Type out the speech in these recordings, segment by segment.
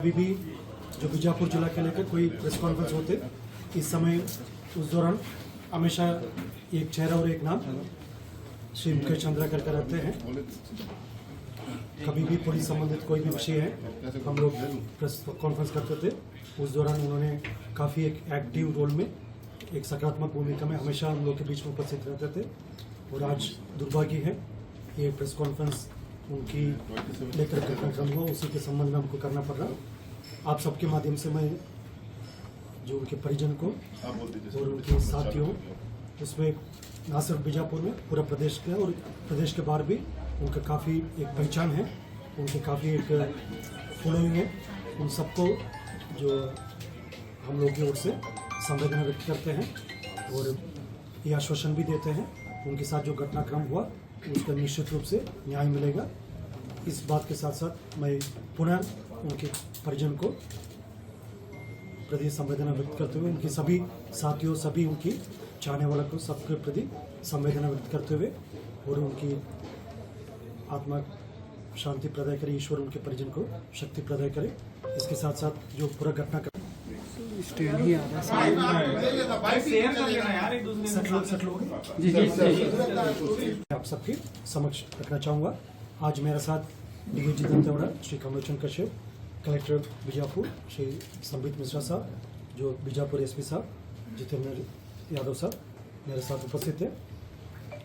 अभी भी जो बीजापुर जिला के लेकर कोई प्रेस कॉन्फ्रेंस होते इस समय उस दौरान हमेशा एक चेहरा और एक नाम श्री मुकेश चंद्राकर का रहते हैं। कभी भी पुलिस संबंधित कोई भी विषय है हम लोग प्रेस कॉन्फ्रेंस करते थे। उस दौरान उन्होंने काफ़ी एक एक्टिव रोल में एक सकारात्मक भूमिका में हमेशा हम लोग के बीच में उपस्थित रहते थे। और आज दुर्भाग्य है ये प्रेस कॉन्फ्रेंस उनकी लेकर घटनाक्रम हुआ उसी के संबंध में हमको करना पड़ रहा। आप सबके माध्यम से मैं जो उनके परिजन को और उनके साथियों उसमें न सिर्फ बीजापुर में पूरा प्रदेश के और प्रदेश के बाहर भी उनका काफ़ी एक पहचान है, उनकी काफ़ी एक फॉलोइंग है। उन सबको जो हम लोग की ओर से संवेदना व्यक्त करते हैं और ये आश्वासन भी देते हैं उनके साथ जो घटनाक्रम हुआ उसका निश्चित रूप से न्याय मिलेगा। इस बात के साथ साथ मैं पुनः उनके परिजन को प्रति संवेदना व्यक्त करते हुए उनके सभी साथियों सभी उनकी चाहने वालों को सबके प्रति संवेदना व्यक्त करते हुए और उनकी आत्मा शांति प्रदाय करे, ईश्वर उनके परिजन को शक्ति प्रदाय करे। इसके साथ साथ जो पूरा घटना आप सबके समक्ष रखना चाहूँगा। आज मेरे साथ डीआईजी दंतेवाड़ा श्री कमलोचन कश्यप, कलेक्टर बीजापुर श्री संबित मिश्रा साहब, जो बीजापुर एसपी साहब जितेंद्र यादव साहब मेरे साथ उपस्थित है।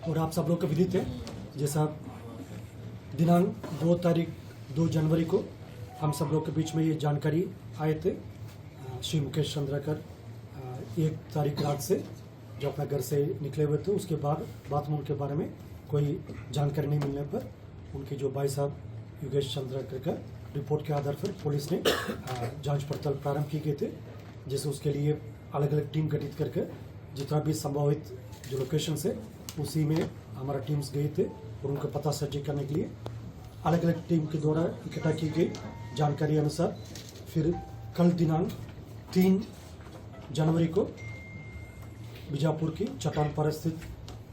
और आप सब लोग को विदित है जैसा दिनांक 2 जनवरी को हम सब लोग के बीच में ये जानकारी आए थे श्री मुकेश चंद्राकर 1 तारीख रात से जो अपना घर से निकले हुए थे उसके बाद में उनके बारे में कोई जानकारी नहीं मिलने पर उनके जो भाई साहब योगेश चंद्राकर का रिपोर्ट के आधार पर पुलिस ने जांच पड़ताल प्रारंभ की गए थे। जैसे उसके लिए अलग अलग टीम गठित करके जितना भी संभावित जो लोकेशन है उसी में हमारा टीम्स गए थे और उनका पता सर्च करने के लिए अलग अलग टीम के द्वारा इकट्ठा की गई जानकारी अनुसार फिर कल दिनांक 3 जनवरी को बीजापुर की चट्टानपारा स्थित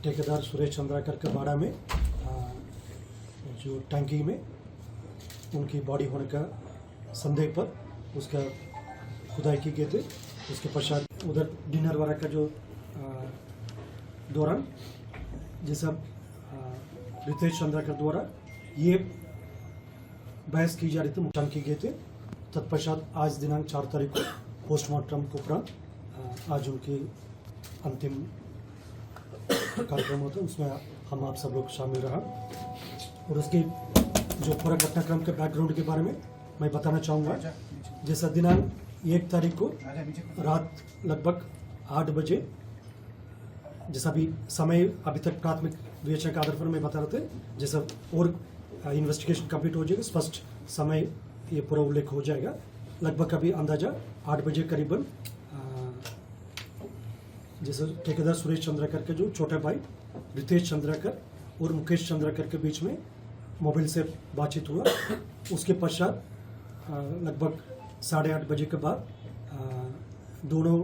ठेकेदार सुरेश चंद्राकर के बाड़ा में जो टंकी में उनकी बॉडी होने का संदेह पर उसका खुदाई की गई थे। उसके पश्चात उधर डिनर वाला का जो दौरान जैसा रितेश चंद्राकर द्वारा ये बहस की जा रही थी मुचान की गए थे। तत्पश्चात आज दिनांक 4 तारीख को पोस्टमार्टम के उपरांत आज उनकी अंतिम कार्यक्रम होता है उसमें हम आप सब लोग शामिल रहा। और उसकी जो पूरा घटनाक्रम के बैकग्राउंड के बारे में मैं बताना चाहूँगा। जैसा दिनांक 1 तारीख को रात लगभग 8 बजे जैसा भी समय अभी तक प्राथमिक विवेचना के आधार पर मैं बता रहे थे, जैसा और इन्वेस्टिगेशन कंप्लीट हो जाएगा स्पष्ट समय ये पूरा उल्लेख हो जाएगा। लगभग अभी अंदाजा 8 बजे करीबन जैसे ठेकेदार सुरेश चंद्राकर के जो छोटे भाई रितेश चंद्राकर और मुकेश चंद्राकर के बीच में मोबाइल से बातचीत हुआ। उसके पश्चात लगभग 8:30 बजे के बाद दोनों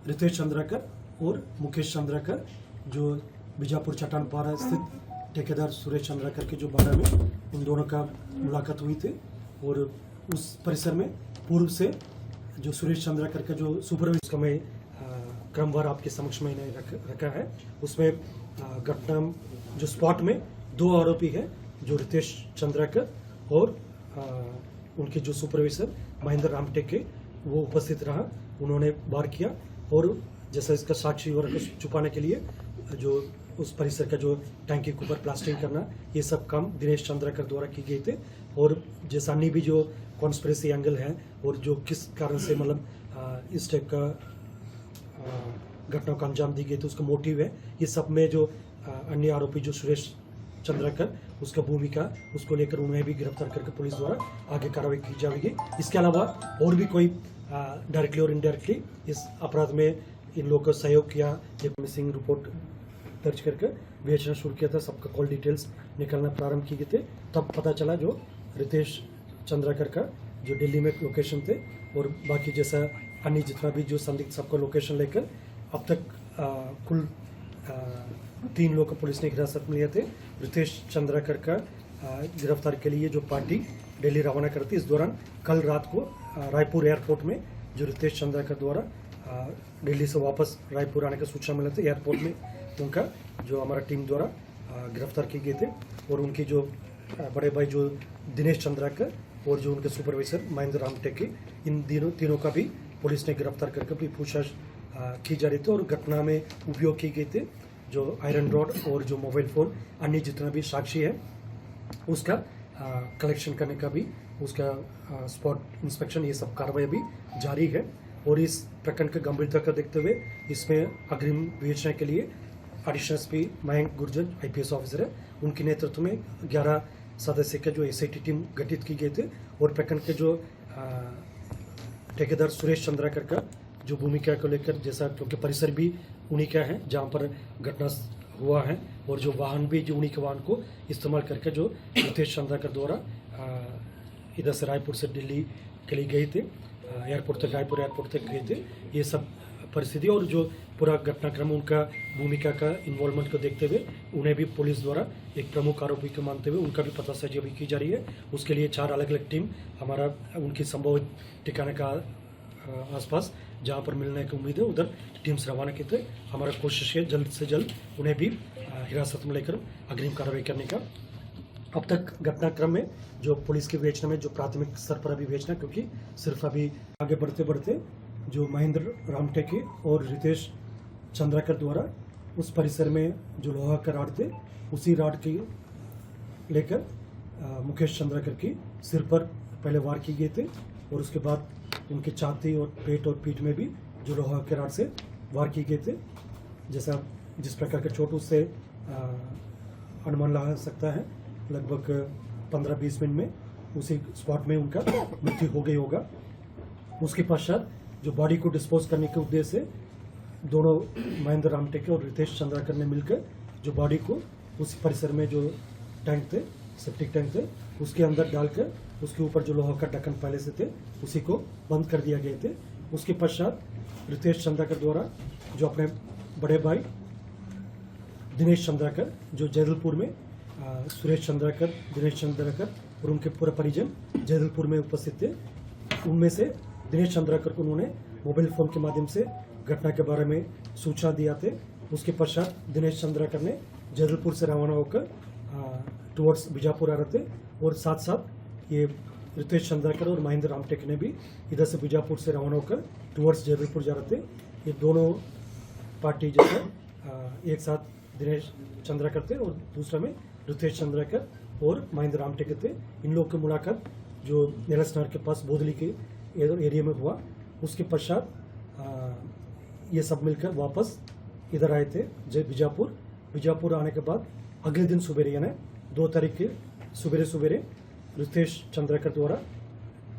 रितेश चंद्राकर और मुकेश चंद्राकर जो बीजापुर चट्टानपारा स्थित ठेकेदार सुरेश चंद्राकर के जो बाड़ा में उन दोनों का मुलाकात हुई थी। और उस परिसर में पूर्व से जो सुरेश चंद्राकर का जो सुपरवाइजर का मैं क्रमवार आपके समक्ष मैंने रखा है उसमें घटना जो स्पॉट में 2 आरोपी है जो रितेश चंद्राकर और उनके जो सुपरवाइजर महेंद्र रामटेक के वो उपस्थित रहा। उन्होंने वार किया और जैसा इसका साक्षी और छुपाने के लिए जो उस परिसर का जो टैंकी के ऊपर प्लास्टिंग करना ये सब काम दिनेश चंद्राकर द्वारा की गई थे। और जैसा अन्य भी जो कॉन्स्पिरेसी एंगल है और जो किस कारण से मतलब इस टाइप का घटना को अंजाम दी गई तो उसका मोटिव है ये सब में जो अन्य आरोपी जो सुरेश चंद्राकर उसका भूमिका उसको लेकर उन्हें भी गिरफ्तार करके पुलिस द्वारा आगे कार्रवाई की जाएगी। इसके अलावा और भी कोई डायरेक्टली और इनडायरेक्टली इस अपराध में इन लोगों का सहयोग किया एक मिसिंग रिपोर्ट दर्ज करके विवेचना शुरू किया था। सबका कॉल डिटेल्स निकलना प्रारंभ किए थे तब पता चला जो रितेश चंद्राकर का जो दिल्ली में लोकेशन थे और बाकी जैसा अन्य जितना भी जो संदिग्ध सबका लोकेशन लेकर अब तक कुल 3 लोग को पुलिस ने हिरासत में लिए थे। रितेश चंद्राकर का गिरफ्तार के लिए जो पार्टी दिल्ली रवाना करती। इस दौरान कल रात को रायपुर एयरपोर्ट में जो रितेश चंद्राकर द्वारा दिल्ली से वापस रायपुर आने का सूचना मिला था, एयरपोर्ट में उनका जो हमारा टीम द्वारा गिरफ्तार किए गए थे। और उनके जो बड़े भाई जो दिनेश चंद्राकर और जो उनके सुपरवाइजर महेंद्र रामटेके, इन तीनों का भी पुलिस ने गिरफ्तार करके अपनी पूछताछ की जा रही थी। और घटना में उपयोग किए गए थे जो आयरन रॉड और जो मोबाइल फ़ोन, अन्य जितना भी साक्षी है उसका कलेक्शन करने का भी, उसका स्पॉट इंस्पेक्शन, ये सब कार्रवाई भी जारी है। और इस प्रकरण की गंभीरता का देखते हुए इसमें अग्रिम विवेचना के लिए additional SP Mayank Gurjar IPS officer है, उनके नेतृत्व में 11 सदस्य का जो SIT टीम गठित की गई थे। और प्रकरण के जो ठेकेदार सुरेश चंद्राकर का जो भूमिका को लेकर, जैसा क्योंकि परिसर भी उन्हीं का है जहाँ पर घटना हुआ है, और जो वाहन भी जो उन्हीं के वाहन को इस्तेमाल करके जो रितेश चंद्राकर द्वारा इधर से रायपुर से दिल्ली के लिए गए थे, एयरपोर्ट तक, रायपुर एयरपोर्ट तक गए थे, ये सब परिस्थिति और जो पूरा घटनाक्रम, उनका भूमिका का इन्वॉल्वमेंट को देखते हुए उन्हें भी पुलिस द्वारा एक प्रमुख आरोपी को मानते हुए उनका भी पतासाजी अभी की जा रही है। उसके लिए 4 अलग अलग टीम हमारा उनकी संभवित ठिकाने का आसपास जहाँ पर मिलने की उम्मीद है उधर टीम्स रवाना की थे। हमारा कोशिश है जल्द से जल्द उन्हें भी हिरासत में लेकर अग्रिम कार्रवाई करने का। अब तक घटनाक्रम में जो पुलिस की विवेचना में जो प्राथमिक स्तर पर अभी विवेचना, क्योंकि सिर्फ अभी आगे बढ़ते बढ़ते जो महेंद्र रामटेके और रितेश चंद्राकर द्वारा उस परिसर में जो लोहा का राड थे, उसी राड की लेकर मुकेश चंद्राकर की सिर पर पहले वार किए गए थे। और उसके बाद उनकी छाती और पेट और पीठ में भी जो लोहा के राड से वार किए गए थे। जैसा जिस प्रकार के चोट, उससे अनुमान लगा सकता है लगभग 15-20 मिनट में उसी स्पॉट में उनका मृत्यु हो गई होगा। उसके पश्चात जो बॉडी को डिस्पोज करने के उद्देश्य से दोनों महेंद्र रामटेके और रितेश चंद्राकर ने मिलकर जो बॉडी को उस परिसर में जो टैंक थे, सेप्टिक टैंक थे, उसके अंदर डालकर उसके ऊपर जो लोहा का ढक्कन पहले से थे उसी को बंद कर दिया गए थे। उसके पश्चात रितेश चंद्राकर द्वारा जो अपने बड़े भाई दिनेश चंद्राकर जो जैदलपुर में, सुरेश चंद्राकर, दिनेश चंद्राकर और उनके पूरे परिजन जैदलपुर में उपस्थित थे, उनमें से दिनेश चंद्राकर को उन्होंने मोबाइल फ़ोन के माध्यम से घटना के बारे में सूचना दिया थे। उसके पश्चात दिनेश चंद्राकर ने जैदलपुर से रवाना होकर टुवर्ड्स बीजापुर आ रहे थे। और साथ साथ ये रितेश चंद्राकर और महेंद्र रामटेके ने भी इधर से बीजापुर से रवाना होकर टुवर्ड्स जैदलपुर जा रहे थे। ये दोनों पार्टी जो है एक साथ दिनेश चंद्राकर थे और दूसरा में रितेश चंद्राकर और महेंद्र रामटेके थे। इन लोगों की मुलाकात जो नेलसनार के पास बोदली के एरिया में हुआ। उसके पश्चात ये सब मिलकर वापस इधर आए थे बीजापुर आने के बाद अगले दिन सुबेरे यानी 2 तारीख के सुबेरे रितेश चंद्राकर द्वारा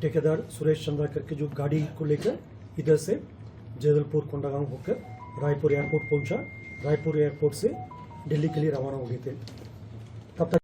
ठेकेदार सुरेश चंद्राकर की जो गाड़ी को लेकर इधर से जैदलपुर कोंडागांव होकर रायपुर एयरपोर्ट पहुंचा। रायपुर एयरपोर्ट से दिल्ली के लिए रवाना हो गए थे।